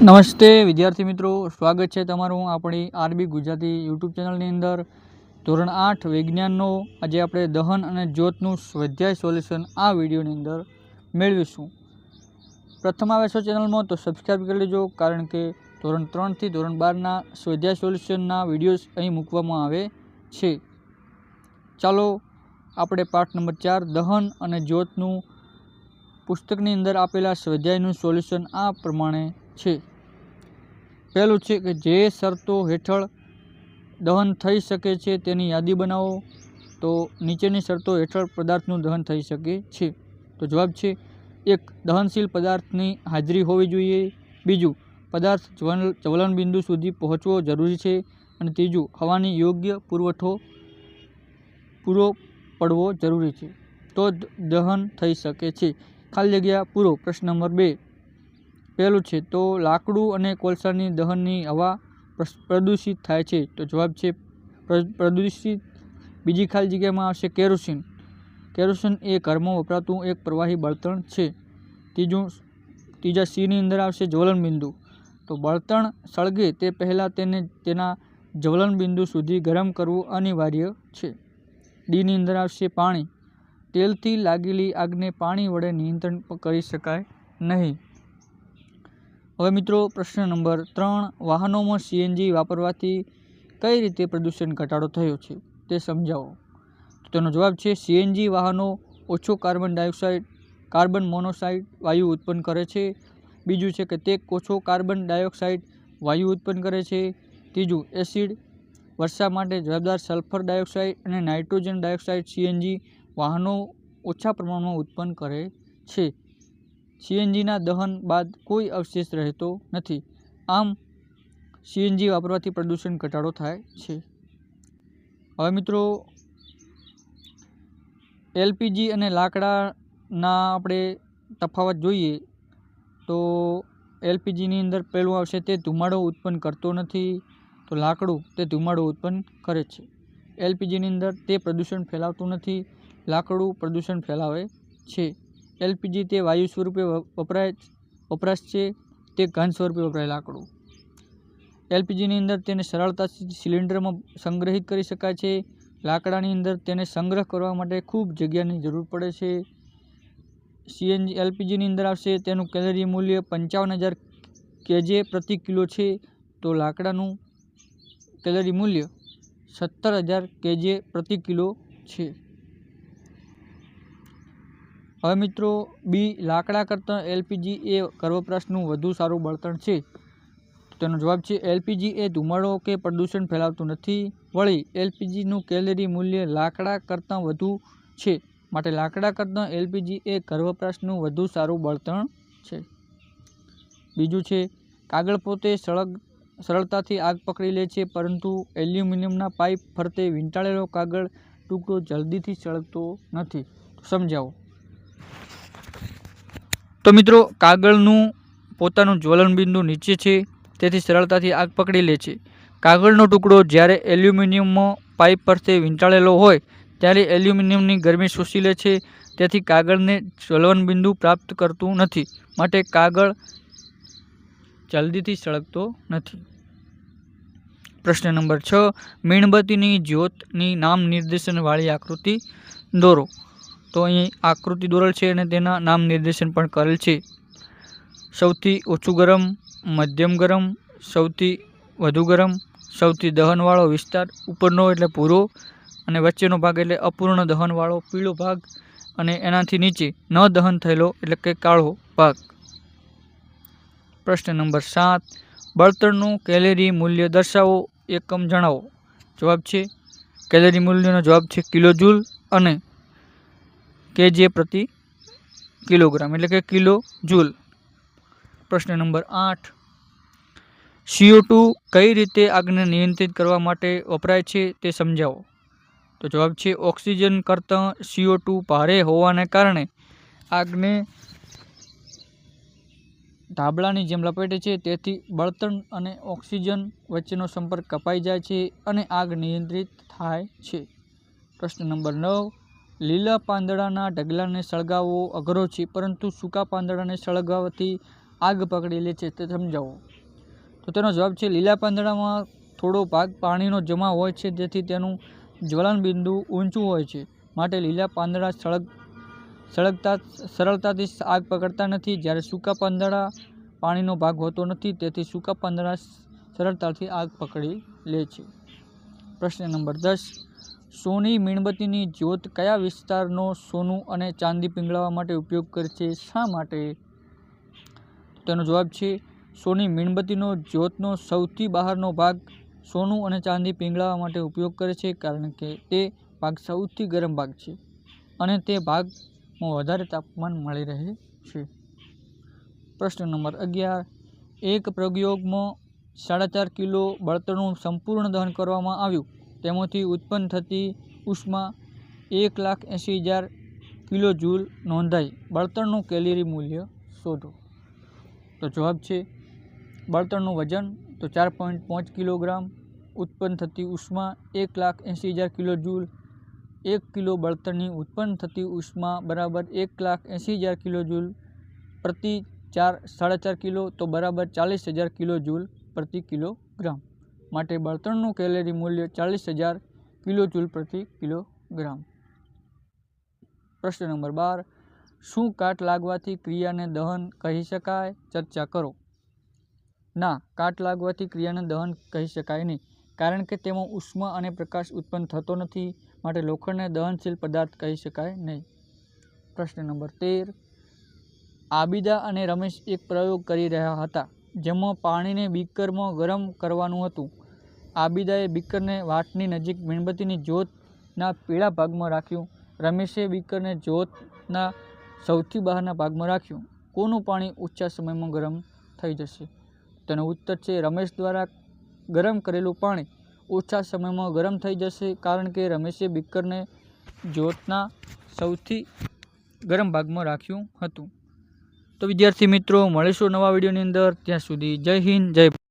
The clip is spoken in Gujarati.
નમસ્તે વિદ્યાર્થી મિત્રો, સ્વાગત છે તમારું આપણી આરબી ગુજરાતી યુટ્યુબ ચેનલની અંદર। ધોરણ 8 વિજ્ઞાનનો આજે આપણે દહન અને જ્યોતનું સ્વાધ્યાય સોલ્યુશન આ વિડીયોની અંદર મેળવીશું। પ્રથમ આવે છો ચેનલમાં તો સબસ્ક્રાઈબ કરી લેજો, કારણ કે ધોરણ 3 થી ધોરણ 12ના સ્વાધ્યાય સોલ્યુશનના વિડીયોઝ અહીં મૂકવામાં આવે છે। ચાલો આપણે પાઠ નંબર 4 દહન અને જ્યોતનું પુસ્તકની અંદર આપેલા સ્વાધ્યાયનું સોલ્યુશન આ પ્રમાણે છે। પહેલું છે કે જે શરતો હેઠળ દહન થઈ શકે છે તેની યાદી બનાવો। તો નીચેની શરતો હેઠળ પદાર્થનું દહન થઈ શકે છે। તો જવાબ છે 1. દહનશીલ પદાર્થની હાજરી હોવી જોઈએ। બીજું, પદાર્થ જ્વલન બિંદુ સુધી પહોંચવો જરૂરી છે। અને ત્રીજું, હવાની યોગ્ય પુરવઠો પૂરો પડવો જરૂરી છે, તો જ દહન થઈ શકે છે। ખાલી જગ્યા પૂરો। પ્રશ્ન નંબર 2 પહેલું છે તો લાકડું અને કોલસાની દહનની હવા પ્રદૂષિત થાય છે। તો જવાબ છે પ્રદૂષિત। બીજી ખાલી જગ્યામાં આવશે કેરોસીન। કેરોસીન એ ઘરમાં વપરાતું એક પ્રવાહી બળતણ છે। ત્રીજા સીની અંદર આવશે જ્વલન બિંદુ। તો બળતણ સળગે તે પહેલાં તેને તેના જ્વલન બિંદુ સુધી ગરમ કરવું અનિવાર્ય છે। ડીની અંદર આવશે પાણી। તેલથી લાગેલી આગને પાણી વડે નિયંત્રણ કરી શકાય નહીં। હવે મિત્રો પ્રશ્ન નંબર 3 વાહનોમાં સીએનજી વાપરવાથી કઈ રીતે પ્રદૂષણ ઘટાડો થયો છે તે સમજાવો। તો તેનો જવાબ છે સીએનજી વાહનો ઓછો કાર્બન મોનોક્સાઇડ વાયુ ઉત્પન્ન કરે છે। બીજું છે કે તે ઓછો કાર્બન ડાયોક્સાઇડ વાયુ ઉત્પન્ન કરે છે। ત્રીજું, એસિડ વર્ષા માટે જવાબદાર સલ્ફર ડાયોક્સાઇડ અને નાઇટ્રોજન ડાયોક્સાઇડ સીએનજી વાહનો ઓછા પ્રમાણમાં ઉત્પન્ન કરે છે। સીએનજીના દહન બાદ કોઈ અવશેષ રહેતો નથી, આમ સીએનજી વાપરવાથી પ્રદૂષણ ઘટાડો થાય છે। હવે મિત્રો એલપીજી અને લાકડાના આપણે તફાવત જોઈએ તો એલપીજીની અંદર પહેલું આવશે તે ધુમાડો ઉત્પન્ન કરતો નથી, તો લાકડું તે ધુમાડો ઉત્પન્ન કરે છે। એલપીજીની અંદર તે પ્રદૂષણ ફેલાવતું નથી, લાકડું પ્રદૂષણ ફેલાવે છે। એલપીજી તે વાયુ સ્વરૂપે વપરાશ છે, તે ઘન સ્વરૂપે વપરાય લાકડું। એલપીજીની અંદર તેને સરળતાથી સિલિન્ડરમાં સંગ્રહિત કરી શકાય છે, લાકડાની અંદર તેને સંગ્રહ કરવા માટે ખૂબ જગ્યાની જરૂર પડે છે। એલપીજીની અંદર આવશે તેનું કેલરી મૂલ્ય 55,000 કેજે પ્રતિ કિલો છે, તો લાકડાનું કેલરી મૂલ્ય 17,000 કેજે પ્રતિ કિલો છે। હવે મિત્રો બી લાકડા કરતાં એલપીજી એ ઘર વપરાશનું વધુ સારું બળતણ છે। તેનો જવાબ છે એલપીજી એ ધુમાડો કે પ્રદૂષણ ફેલાવતું નથી, વળી એલપીજીનું કેલરી મૂલ્ય લાકડા કરતાં વધુ છે, માટે લાકડા કરતાં એલપીજી એ ઘર વપરાશનું વધુ સારું બળતણ છે। બીજું છે કાગળ પોતે સરળતાથી આગ પકડી લે છે, પરંતુ એલ્યુમિનિયમના પાઇપ ફરતે વીંટાળેલો કાગળ ટુકડો જલ્દીથી સળગતો નથી, સમજાવો। તો મિત્રો કાગળનું પોતાનું જ્વલન બિંદુ નીચે છે, તેથી સરળતાથી આગ પકડી લે છે। કાગળનો ટુકડો જ્યારે એલ્યુમિનિયમમાં પાઇપ પરથી વીંટાળેલો હોય ત્યારે એલ્યુમિનિયમની ગરમી શોષી લે છે, તેથી કાગળને જ્વલન બિંદુ પ્રાપ્ત કરતું નથી, માટે કાગળ જલ્દીથી સળગતો નથી। પ્રશ્ન નંબર 6 મીણબત્તીની જ્યોતની નામ નિર્દેશન વાળી આકૃતિ દોરો। તો અહીં આકૃતિ દોરેલ છે અને તેના નામ નિર્દેશન પણ કરેલ છે। સૌથી ઓછું ગરમ, મધ્યમ ગરમ, સૌથી વધુ ગરમ, સૌથી દહનવાળો વિસ્તાર ઉપરનો એટલે પૂરો, અને વચ્ચેનો ભાગ એટલે અપૂર્ણ દહનવાળો પીળો ભાગ, અને એનાથી નીચે ન દહન થયેલો એટલે કે કાળો ભાગ। પ્રશ્ન નંબર 7 બળતણનું કેલરી મૂલ્ય દર્શાવો, એકમ જણાવો। જવાબ છે કેલરી મૂલ્યનો જવાબ છે કિલો જૂલ અને કેજે પ્રતિ કિલોગ્રામ એટલે કે કિલો જૂલ। પ્રશ્ન નંબર 8 CO2 કઈ રીતે આગને નિયંત્રિત કરવા માટે વપરાય છે તે સમજાવો। તો જવાબ છે ઓક્સિજન કરતાં CO2 ભારે હોવાને કારણે આગને ધાબળાની જેમ લપેટે છે, તેથી બળતણ અને ઓક્સિજન વચ્ચેનો સંપર્ક કપાઈ જાય છે અને આગ નિયંત્રિત થાય છે। પ્રશ્ન નંબર 9 લીલા પાંદડાના ઢગલાને સળગાવવો અઘરો છે, પરંતુ સૂકા પાંદડાને સળગાવવાથી આગ પકડી લે છે તે સમજાવો. તો તેનો જવાબ છે લીલા પાંદડામાં થોડો ભાગ પાણીનો જમા હોય છે, જેથી તેનું જ્વલન બિંદુ ઊંચું હોય છે, માટે લીલા પાંદડા સરળતાથી આગ પકડતા નથી. જ્યારે સૂકા પાંદડા પાણીનો ભાગ હોતો નથી, તેથી સૂકા પાંદડા સરળતાથી આગ પકડી લે છે. પ્રશ્ન નંબર 10. સોની મીણબત્તીની જ્યોત કયા વિસ્તારનો સોનું અને ચાંદી પીંગળાવવા માટે ઉપયોગ કરે છે? શા માટે? તેનો જવાબ છે સોની મીણબત્તીનો જ્યોતનો સૌથી બહારનો ભાગ સોનું અને ચાંદી પીંગળાવવા માટે ઉપયોગ કરે છે, કારણ કે તે ભાગ સૌથી ગરમ ભાગ છે અને તે ભાગમાં વધારે તાપમાન મળી રહે છે. પ્રશ્ન નંબર 11. એક પ્રયોગમાં 4.5 કિલો બળતણનું સંપૂર્ણ દહન કરવામાં આવ્યું. તેમાંથી ઉત્પન્ન થતી ઉષ્મા 1,80,000 કિલો જૂલ નોંધાઈ. બળતણનું કેલરી મૂલ્ય શોધો. તો જવાબ છે બળતણનું વજન તો 4.5 કિલોગ્રામ, ઉત્પન્ન થતી ઉષ્મા 1,80,000 કિલો જૂલ. 1 કિલો બળતણની ઉત્પન્ન થતી ઉષ્મા બરાબર 1,80,000 કિલો જૂલ પ્રતિ 4.5 કિલો, તો બરાબર 40,000 કિલો જૂલ પ્રતિ કિલોગ્રામ. માટે બળતણનું કેલરી મૂલ્ય 40,000 કિલો જૂલ પ્રતિ કિલોગ્રામ. પ્રશ્ન નંબર 12. શું કાટ લાગવાથી ક્રિયાને દહન કહી શકાય? ચર્ચા કરો. ના, કાટ લાગવાથી ક્રિયાને દહન કહી શકાય નહીં, કારણ કે તેમાં ઉષ્મા અને પ્રકાશ ઉત્પન્ન થતો નથી, માટે લોખંડને દહનશીલ પદાર્થ કહી શકાય નહીં. પ્રશ્ન નંબર 13. આબિદા અને રમેશ એક પ્રયોગ કરી રહ્યા હતા, જેમાં પાણીને બીકરમાં ગરમ કરવાનું હતું. આબિદાએ બીકરને વાટની નજીક મીણબત્તીની જ્યોતના પીળા ભાગમાં રાખ્યું. રમેશે બીકરને જ્યોતના સૌથી બહારના ભાગમાં રાખ્યું. કોનું પાણી ઓછા સમયમાં ગરમ થઈ જશે? તેનો ઉત્તર છે રમેશ દ્વારા ગરમ કરેલું પાણી ઓછા સમયમાં ગરમ થઈ જશે, કારણ કે રમેશે બીકરને જ્યોતના સૌથી ગરમ ભાગમાં રાખ્યું હતું. તો વિદ્યાર્થી મિત્રો, મળીશું નવા વિડીયોની અંદર. ત્યાં સુધી જય હિન્દ, જય